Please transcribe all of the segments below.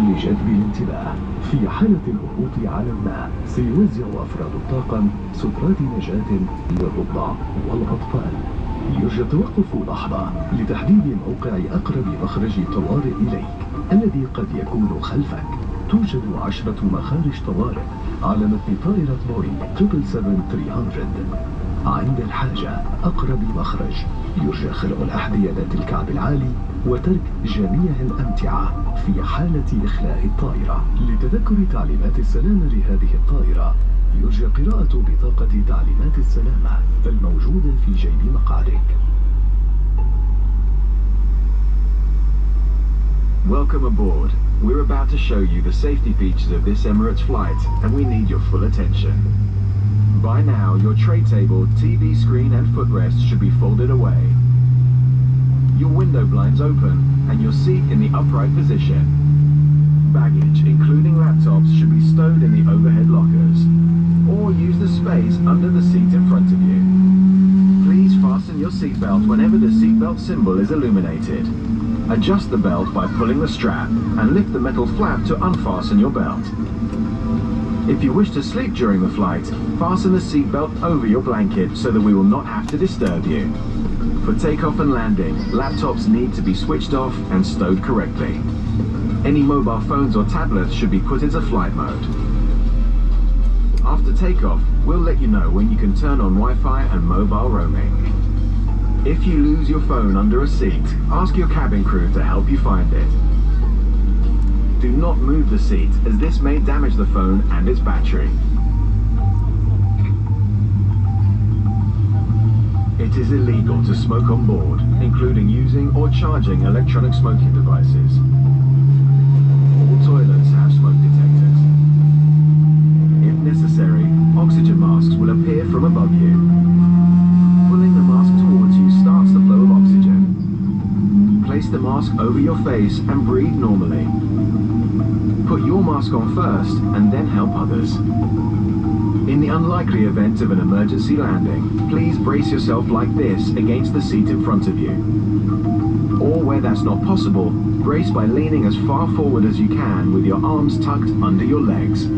لجذب الانتباه. في حالة الهبوط على الماء سيوزع أفراد الطاقم سترات نجاة للرضع والأطفال. يرجى التوقف لحظة لتحديد موقع أقرب مخرج طوارئ إليك الذي قد يكون خلفك. توجد 10 مخارج طوارئ على متن طائرة بوينغ 777-300. عند الحاجة أقرب مخرج يرجى خلع الأحذية ذات الكعب العالي وترك جميع الأمتعة في حالة إخلاء الطائرة. لتذكر تعليمات السلامة لهذه الطائرة يرجى قراءة بطاقة تعليمات السلامة الموجودة في جيب مقعدك. Welcome aboard. We're about to show you the safety features of this Emirates flight, and we need your full attention. By now, your tray table, TV screen and footrest should be folded away. Your window blinds open, and your seat in the upright position. Baggage, including laptops, should be stowed in the overhead lockers, or use the space under the seat in front of you. Please fasten your seatbelt whenever the seatbelt symbol is illuminated. Adjust the belt by pulling the strap and lift the metal flap to unfasten your belt. If you wish to sleep during the flight, fasten the seatbelt over your blanket so that we will not have to disturb you. For takeoff and landing, laptops need to be switched off and stowed correctly. Any mobile phones or tablets should be put into flight mode. After takeoff, we'll let you know when you can turn on Wi-Fi and mobile roaming. If you lose your phone under a seat, ask your cabin crew to help you find it. Do not move the seat, as this may damage the phone and its battery. It is illegal to smoke on board, including using or charging electronic smoking devices. All toilets have smoke detectors. If necessary, oxygen masks will appear from above you. Pulling the mask towards you starts the flow of oxygen. Place the mask over your face and breathe normally. Put your mask on first and then help others. In the unlikely event of an emergency landing, please brace yourself like this against the seat in front of you. Or where that's not possible, brace by leaning as far forward as you can with your arms tucked under your legs.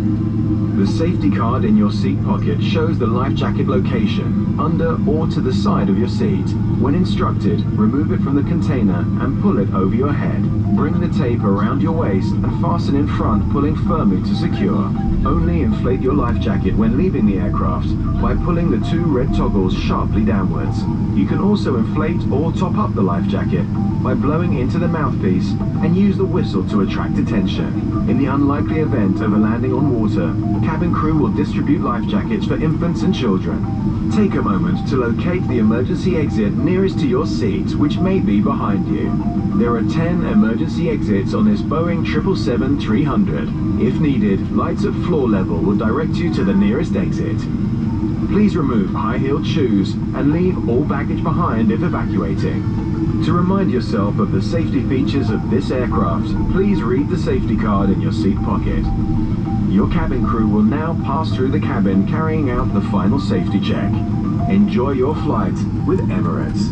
The safety card in your seat pocket shows the life jacket location, under or to the side of your seat. When instructed, remove it from the container and pull it over your head. Bring the tape around your waist and fasten in front, pulling firmly to secure. Only inflate your life jacket when leaving the aircraft by pulling the 2 red toggles sharply downwards. You can also inflate or top up the life jacket by blowing into the mouthpiece and use the whistle to attract attention. In the unlikely event of a landing on water, cabin crew will distribute life jackets for infants and children. Take a moment to locate the emergency exit nearest to your seat, which may be behind you. There are 10 emergency exits on this Boeing 777-300. If needed, lights at floor level will direct you to the nearest exit. Please remove high-heeled shoes and leave all baggage behind if evacuating. To remind yourself of the safety features of this aircraft, please read the safety card in your seat pocket. Your cabin crew will now pass through the cabin carrying out the final safety check. Enjoy your flight with Emirates.